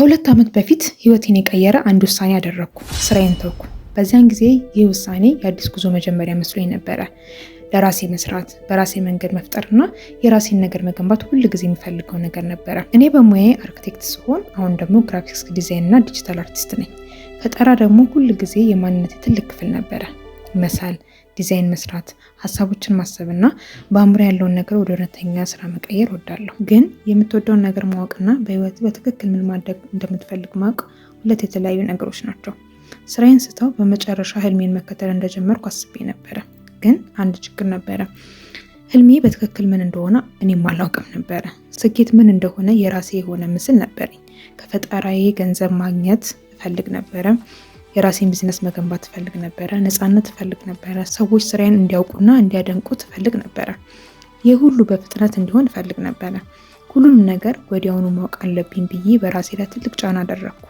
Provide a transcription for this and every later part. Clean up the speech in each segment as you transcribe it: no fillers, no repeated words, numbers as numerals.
ከ2 ዓመት በፊት ህይወቴን የቀየረ አንድ ውሳኔ አደረግኩ። ስራዬን ተውኩ። በዚያን ጊዜ ይህ ውሳኔ የአዲስ ጉዞ መጀመሪያ መስሎኝ ነበረ። ለራሴ መስራት፣ በራሴ መንገድ መፍጠርና የራሴን ነገር መገንባት ሁል ጊዜ የሚፈልገው ነገር ነበረ። እኔ በሙያዬ አርክቴክት ሲሆን አሁን ደግሞ ግራፊክስ ዲዛይን እና ዲጂታል አርቲስት ነኝ። ፈጠራ ደግሞ ሁል ጊዜ የማንነቴ ትልቅ ክፍል ነበረ። መሳል፣ ዲዛይን መስራት፣ ሀሳቦችን ማሰብና በአእምሮ ያለውን ነገር ወደ እውነተኛ ስራ መቀየር ወዳለሁ። ግን የምትወደውን ነገር ማወቅና በህይወት በትክክል ምን ማድረግ እንደምትፈልግ ማወቅ ሁለት የተለያዩ ነገሮች ናቸው። ስራዬን ስተው በመጨረሻ ህልሜን መከተል እንደጀመርኩ አስቤ ነበረ። ግን አንድ ችግር ነበረ። ህልሜ በትክክል ምን እንደሆነ እኔም አላውቅም ነበረ። ስኬት ምን እንደሆነ የራሴ የሆነ ምስል ነበረኝ። ከፈጠራዬ ገንዘብ ማግኘት እፈልግ ነበረ። የራሴን ቢዝነስ መገንባት እፈልግ ነበረ። ነፃነት እፈልግ ነበረ። ሰዎች ስራዬን እንዲያውቁና እንዲያደንቁት እፈልግ ነበረ። ይህ ሁሉ በፍጥነት እንዲሆን እፈልግ ነበረ። ሁሉንም ነገር ወዲያውኑ ማወቅ አለብኝ ብዬ በራሴ ላይ ትልቅ ጫና አደረግኩ።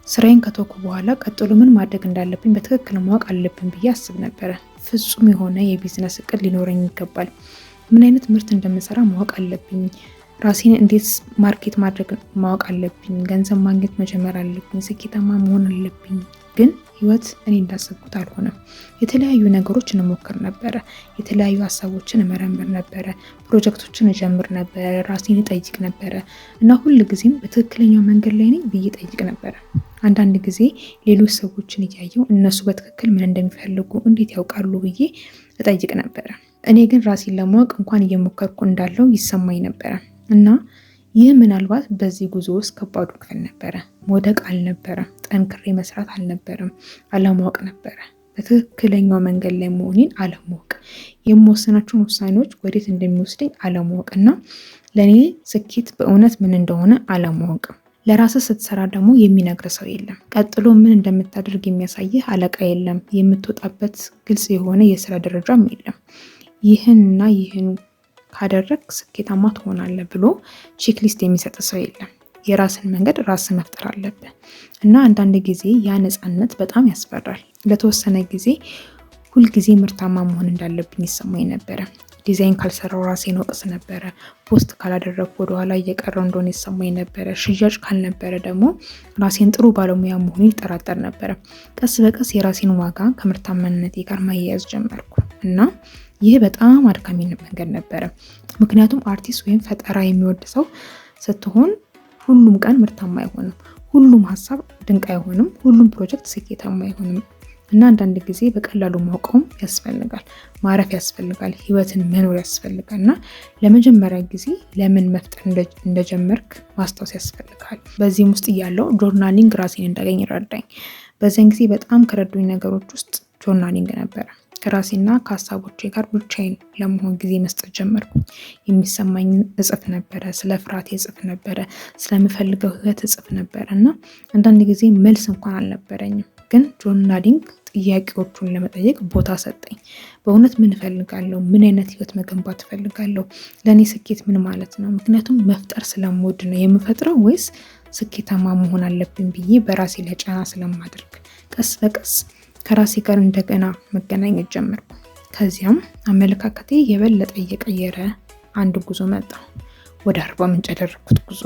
ስራዬን ከተውኩ በኋላ ቀጥሎ ምን ማድረግ እንዳለብኝ በትክክል ማወቅ አለብኝ ብዬ አስብ ነበረ። ፍጹም የሆነ የቢዝነስ እቅድ ሊኖረኝ ይገባል። ምን አይነት ምርት እንደምሰራ ማወቅ አለብኝ። ራሴን እንዴት ማርኬት ማድረግ ማወቅ አለብኝ። ገንዘብ ማግኘት መጀመር አለብኝ። ስኬታማ መሆን አለብኝ። ግን ህይወት እኔ እንዳሰብኩት አልሆነም። የተለያዩ ነገሮች እንሞክር ነበረ። የተለያዩ ሀሳቦችን እመረምር ነበረ። ፕሮጀክቶችን እጀምር ነበረ። ራሴን እጠይቅ ነበረ እና ሁል ጊዜም በትክክለኛው መንገድ ላይ ነኝ ብዬ እጠይቅ ነበረ። አንዳንድ ጊዜ ሌሎች ሰዎችን እያየው እነሱ በትክክል ምን እንደሚፈልጉ እንዴት ያውቃሉ ብዬ እጠይቅ ነበረ። እኔ ግን ራሴን ለማወቅ እንኳን እየሞከርኩ እንዳለው ይሰማኝ ነበረ እና ይህ ምናልባት በዚህ ጉዞ ውስጥ ከባዱ ክፍል ነበረ። መውደቅ አልነበረም። ጠንክሬ መስራት አልነበረም። አለማወቅ ነበረ። በትክክለኛው መንገድ ላይ መሆኔን አለማወቅ፣ የምወሰናቸውን ውሳኔዎች ወዴት እንደሚወስደኝ አለማወቅ እና ለእኔ ስኬት በእውነት ምን እንደሆነ አለማወቅ። ለራስህ ስትሰራ ደግሞ የሚነግር ሰው የለም። ቀጥሎ ምን እንደምታደርግ የሚያሳይህ አለቃ የለም። የምትወጣበት ግልጽ የሆነ የስራ ደረጃም የለም። ይህንና ይህን ካደረግ ስኬታማ ትሆናለህ ብሎ ቼክሊስት የሚሰጥ ሰው የለም። የራስን መንገድ ራስ መፍጠር አለብህ እና አንዳንድ ጊዜ ያ ነፃነት በጣም ያስፈራል። ለተወሰነ ጊዜ ሁልጊዜ ምርታማ መሆን እንዳለብኝ ይሰማኝ ነበረ። ዲዛይን ካልሰራው ራሴን ወቅስ ነበረ። ፖስት ካላደረግኩ ወደኋላ እየቀረው እንደሆነ ይሰማኝ ነበረ። ሽያጭ ካልነበረ ደግሞ ራሴን ጥሩ ባለሙያ መሆን ይጠራጠር ነበረ። ቀስ በቀስ የራሴን ዋጋ ከምርታማነቴ ጋር ማያያዝ ጀመርኩ እና ይህ በጣም አድካሚ መንገድ ነበረ። ምክንያቱም አርቲስት ወይም ፈጠራ የሚወድ ሰው ስትሆን ሁሉም ቀን ምርታማ አይሆንም። ሁሉም ሀሳብ ድንቅ አይሆንም። ሁሉም ፕሮጀክት ስኬታማ አይሆንም እና አንዳንድ ጊዜ በቀላሉ ማውቀውም ያስፈልጋል። ማረፍ ያስፈልጋል። ህይወትን መኖር ያስፈልጋል እና ለመጀመሪያ ጊዜ ለምን መፍጠር እንደጀመርክ ማስታወስ ያስፈልጋል። በዚህም ውስጥ እያለው ጆርናሊንግ ራሴን እንዳገኝ ረዳኝ። በዚያን ጊዜ በጣም ከረዱኝ ነገሮች ውስጥ ጆርናሊንግ ነበረ። ከራሴና ከሀሳቦቼ ጋር ብቻዬን ለመሆን ጊዜ መስጠት ጀመርኩ። የሚሰማኝን እጽፍ ነበረ። ስለ ፍርሃቴ እጽፍ ነበረ። ስለምፈልገው ህይወት እጽፍ ነበረ እና አንዳንድ ጊዜ መልስ እንኳን አልነበረኝም። ግን ጆርናሊንግ ጥያቄዎቹን ለመጠየቅ ቦታ ሰጠኝ። በእውነት ምን እፈልጋለሁ? ምን አይነት ህይወት መገንባት እፈልጋለሁ? ለእኔ ስኬት ምን ማለት ነው? ምክንያቱም መፍጠር ስለምወድ ነው የምፈጥረው ወይስ ስኬታማ መሆን አለብን ብዬ በራሴ ላይ ጫና ስለማድረግ ቀስ በቀስ ከራሴ ጋር እንደገና መገናኘት ጀመርኩ። ከዚያም አመለካከቴ የበለጠ እየቀየረ አንድ ጉዞ መጣ። ወደ አርባ ምንጭ ያደረኩት ጉዞ።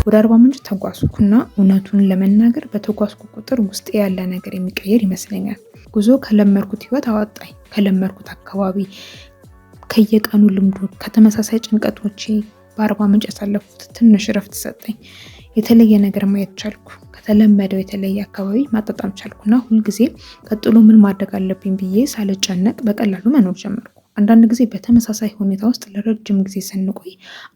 ወደ አርባ ምንጭ ተጓዝኩና እውነቱን ለመናገር በተጓዝኩ ቁጥር ውስጥ ያለ ነገር የሚቀየር ይመስለኛል። ጉዞ ከለመድኩት ህይወት አወጣኝ። ከለመድኩት አካባቢ፣ ከየቀኑ ልምዶች፣ ከተመሳሳይ ጭንቀቶቼ በአርባ ምንጭ ያሳለፉት ትንሽ እረፍት ሰጠኝ። የተለየ ነገር ማየት ቻልኩ። ከተለመደው የተለየ አካባቢ ማጣጣም ቻልኩና ሁልጊዜ ቀጥሎ ምን ማድረግ አለብኝ ብዬ ሳልጨነቅ በቀላሉ መኖር ጀመርኩ። አንዳንድ ጊዜ በተመሳሳይ ሁኔታ ውስጥ ለረጅም ጊዜ ስንቆይ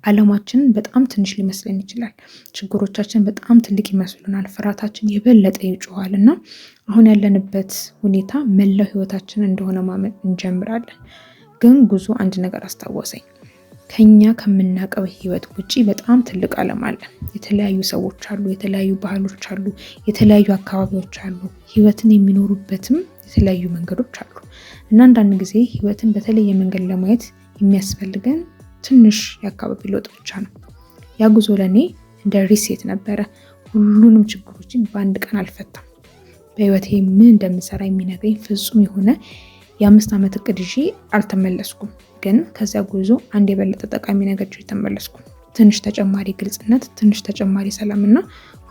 ዓለማችንን በጣም ትንሽ ሊመስለን ይችላል። ችግሮቻችን በጣም ትልቅ ይመስሉናል። ፍርሃታችን የበለጠ ይጮሃል እና አሁን ያለንበት ሁኔታ መላው ህይወታችን እንደሆነ ማመን እንጀምራለን። ግን ጉዞ አንድ ነገር አስታወሰኝ። ከኛ ከምናውቀው ህይወት ውጪ በጣም ትልቅ ዓለም አለ። የተለያዩ ሰዎች አሉ፣ የተለያዩ ባህሎች አሉ፣ የተለያዩ አካባቢዎች አሉ። ህይወትን የሚኖሩበትም የተለያዩ መንገዶች አሉ እና አንዳንድ ጊዜ ህይወትን በተለየ መንገድ ለማየት የሚያስፈልገን ትንሽ የአካባቢ ለውጥ ብቻ ነው። ያ ጉዞ ለእኔ እንደ ሪሴት ነበረ። ሁሉንም ችግሮችን በአንድ ቀን አልፈታም። በህይወቴ ምን እንደምሰራ የሚነግረኝ ፍጹም የሆነ የ5 ዓመት እቅድ ይዤ አልተመለስኩም። ግን ከዚያ ጉዞ አንድ የበለጠ ጠቃሚ ነገር ይዤ ተመለስኩ። ትንሽ ተጨማሪ ግልጽነት፣ ትንሽ ተጨማሪ ሰላምና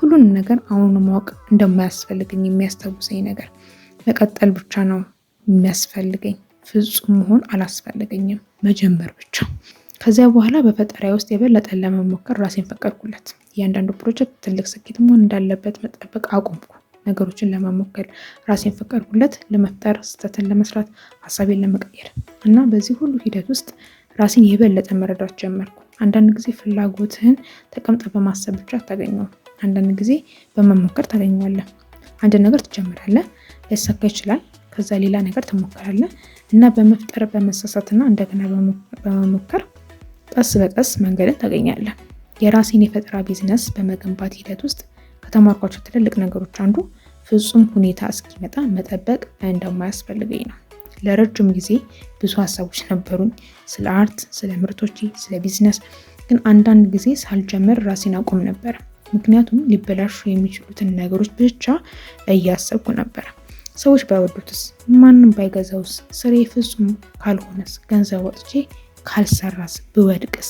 ሁሉንም ነገር አሁን ማወቅ እንደማያስፈልገኝ የሚያስታውሰኝ ነገር። መቀጠል ብቻ ነው የሚያስፈልገኝ፣ ፍጹም መሆን አላስፈልገኝም፣ መጀመር ብቻ። ከዚያ በኋላ በፈጠሪያ ውስጥ የበለጠ ለመሞከር ራሴን ፈቀድኩለት። እያንዳንዱ ፕሮጀክት ትልቅ ስኬት መሆን እንዳለበት መጠበቅ አቆምኩ። ነገሮችን ለመሞከር ራሴን ፈቀድኩለት፣ ለመፍጠር፣ ስህተትን ለመስራት፣ ሀሳቤን ለመቀየር እና በዚህ ሁሉ ሂደት ውስጥ ራሴን የበለጠ መረዳት ጀመርኩ። አንዳንድ ጊዜ ፍላጎትህን ተቀምጠ በማሰብ ብቻ አታገኘውም። አንዳንድ ጊዜ በመሞከር ታገኘዋለህ። አንድ ነገር ትጀምራለህ፣ ሊሳካ ይችላል። ከዛ ሌላ ነገር ትሞክራለህ እና በመፍጠር በመሳሳትና እንደገና በመሞከር ቀስ በቀስ መንገድን ታገኛለህ። የራሴን የፈጠራ ቢዝነስ በመገንባት ሂደት ውስጥ ከተማርኳቸው ትልልቅ ነገሮች አንዱ ፍጹም ሁኔታ እስኪመጣ መጠበቅ እንደማያስፈልገኝ ነው። ለረጅም ጊዜ ብዙ ሀሳቦች ነበሩኝ፣ ስለ አርት፣ ስለ ምርቶቼ፣ ስለ ቢዝነስ። ግን አንዳንድ ጊዜ ሳልጀምር ራሴን አቆም ነበር። ምክንያቱም ሊበላሹ የሚችሉትን ነገሮች ብቻ እያሰብኩ ነበር። ሰዎች ባይወዱትስ? ማንም ባይገዛውስ? ስሬ ፍጹም ካልሆነስ? ገንዘብ ወጥቼ ካልሰራስ? ብወድቅስ?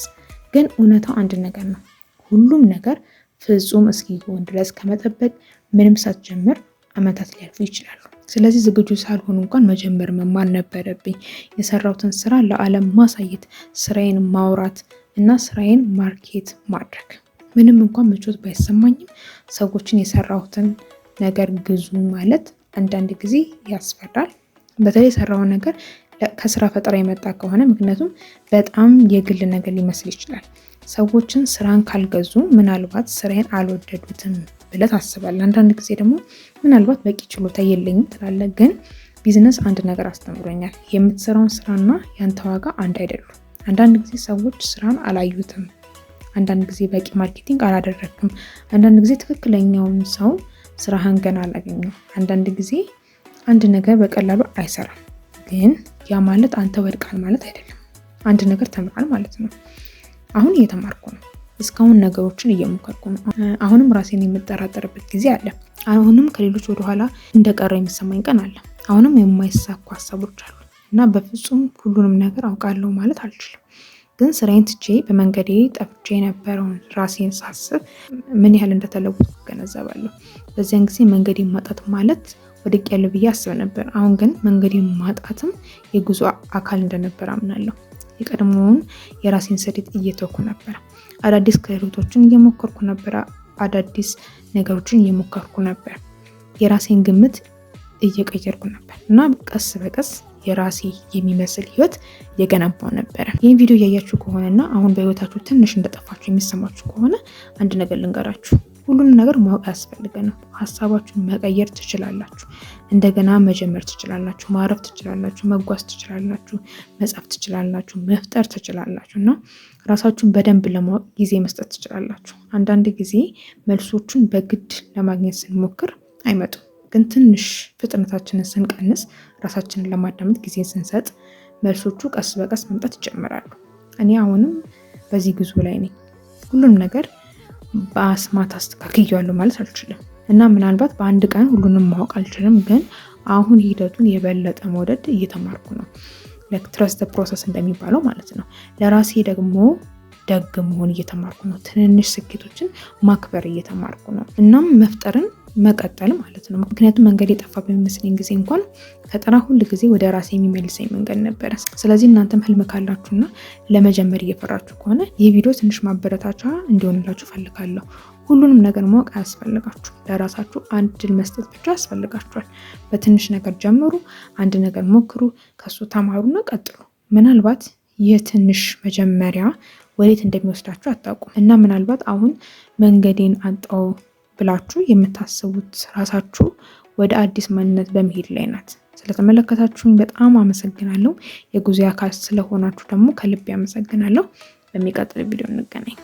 ግን እውነታው አንድ ነገር ነው። ሁሉም ነገር ፍጹም እስኪሆን ድረስ ከመጠበቅ ምንም ሳትጀምር ዓመታት ሊያልፉ ይችላሉ። ስለዚህ ዝግጁ ሳልሆን እንኳን መጀመር መማር ነበረብኝ። የሰራሁትን ስራ ለዓለም ማሳየት፣ ስራዬን ማውራት እና ስራዬን ማርኬት ማድረግ። ምንም እንኳን ምቾት ባይሰማኝም ሰዎችን የሰራሁትን ነገር ግዙ ማለት አንዳንድ ጊዜ ያስፈራል። በተለይ የሰራው ነገር ከስራ ፈጠራ የመጣ ከሆነ፣ ምክንያቱም በጣም የግል ነገር ሊመስል ይችላል። ሰዎችን ስራን ካልገዙ ምናልባት ስራዬን አልወደዱትም ብለህ ታስባለህ። አንዳንድ ጊዜ ደግሞ ምናልባት በቂ ችሎታ የለኝም ትላለህ። ግን ቢዝነስ አንድ ነገር አስተምሮኛል። የምትሰራውን ስራና ያንተ ዋጋ አንድ አይደሉም። አንዳንድ ጊዜ ሰዎች ስራን አላዩትም። አንዳንድ ጊዜ በቂ ማርኬቲንግ አላደረግክም። አንዳንድ ጊዜ ትክክለኛውን ሰው ስራህን ገና አላገኘው። አንዳንድ ጊዜ አንድ ነገር በቀላሉ አይሰራም። ግን ያ ማለት አንተ ወድቃል ማለት አይደለም። አንድ ነገር ተምራል ማለት ነው። አሁን እየተማርኩ ነው። እስካሁን ነገሮችን እየሞከርኩ ነው። አሁንም ራሴን የምጠራጠርበት ጊዜ አለ። አሁንም ከሌሎች ወደኋላ እንደቀረ የሚሰማኝ ቀን አለ። አሁንም የማይሳኩ ሀሳቦች አሉ እና በፍጹም ሁሉንም ነገር አውቃለሁ ማለት አልችልም። ግን ስራዬን ትቼ በመንገዴ ጠፍቼ የነበረውን ራሴን ሳስብ ምን ያህል እንደተለወጥኩ እገነዘባለሁ። በዚያን ጊዜ መንገዴን ማጣት ማለት ወድቄያለሁ ብዬ አስብ ነበር። አሁን ግን መንገዴን ማጣትም የጉዞ አካል እንደነበር አምናለሁ። የቀድሞውን የራሴን ስሪት እየተወኩ ነበር። አዳዲስ ክህሎቶችን እየሞከርኩ ነበር። አዳዲስ ነገሮችን እየሞከርኩ ነበር። የራሴን ግምት እየቀየርኩ ነበር እና ቀስ በቀስ የራሴ የሚመስል ህይወት እየገነባው ነበረ። ይህን ቪዲዮ እያያችሁ ከሆነና አሁን በህይወታችሁ ትንሽ እንደጠፋችሁ የሚሰማችሁ ከሆነ አንድ ነገር ልንገራችሁ። ሁሉንም ነገር ማወቅ አያስፈልገንም። ሀሳባችሁን መቀየር ትችላላችሁ። እንደገና መጀመር ትችላላችሁ። ማረፍ ትችላላችሁ። መጓዝ ትችላላችሁ። መጻፍ ትችላላችሁ። መፍጠር ትችላላችሁ እና ራሳችሁን በደንብ ለማወቅ ጊዜ መስጠት ትችላላችሁ። አንዳንድ ጊዜ መልሶቹን በግድ ለማግኘት ስንሞክር አይመጡም። ግን ትንሽ ፍጥነታችንን ስንቀንስ፣ ራሳችንን ለማዳመጥ ጊዜ ስንሰጥ መልሶቹ ቀስ በቀስ መምጣት ይጀምራሉ። እኔ አሁንም በዚህ ጉዞ ላይ ነኝ። ሁሉም ነገር በአስማት አስተካክያለሁ ማለት አልችልም እና ምናልባት በአንድ ቀን ሁሉንም ማወቅ አልችልም። ግን አሁን ሂደቱን የበለጠ መውደድ እየተማርኩ ነው። ትረስት ፕሮሰስ እንደሚባለው ማለት ነው። ለራሴ ደግሞ ደግ መሆን እየተማርኩ ነው። ትንንሽ ስኬቶችን ማክበር እየተማርኩ ነው። እናም መፍጠርን መቀጠል ማለት ነው። ምክንያቱም መንገድ የጠፋ በሚመስለኝ ጊዜ እንኳን ፈጠራ ሁል ጊዜ ወደ ራሴ የሚመልሰኝ መንገድ ነበረ። ስለዚህ እናንተም ህልም ካላችሁና ለመጀመር እየፈራችሁ ከሆነ ይህ ቪዲዮ ትንሽ ማበረታቻ እንዲሆንላችሁ ፈልጋለሁ። ሁሉንም ነገር ማወቅ አያስፈልጋችሁ። ለራሳችሁ አንድ ድል መስጠት ብቻ ያስፈልጋችኋል። በትንሽ ነገር ጀምሩ፣ አንድ ነገር ሞክሩ፣ ከሱ ተማሩና ቀጥሉ። ምናልባት የትንሽ መጀመሪያ ወዴት እንደሚወስዳችሁ አታውቁም እና ምናልባት አሁን መንገዴን አጣው ብላችሁ የምታስቡት ራሳችሁ ወደ አዲስ ማንነት በመሄድ ላይ ናት። ስለተመለከታችሁኝ በጣም አመሰግናለሁ። የጉዞ አካል ስለሆናችሁ ደግሞ ከልብ አመሰግናለሁ። በሚቀጥል ቪዲዮ እንገናኝ።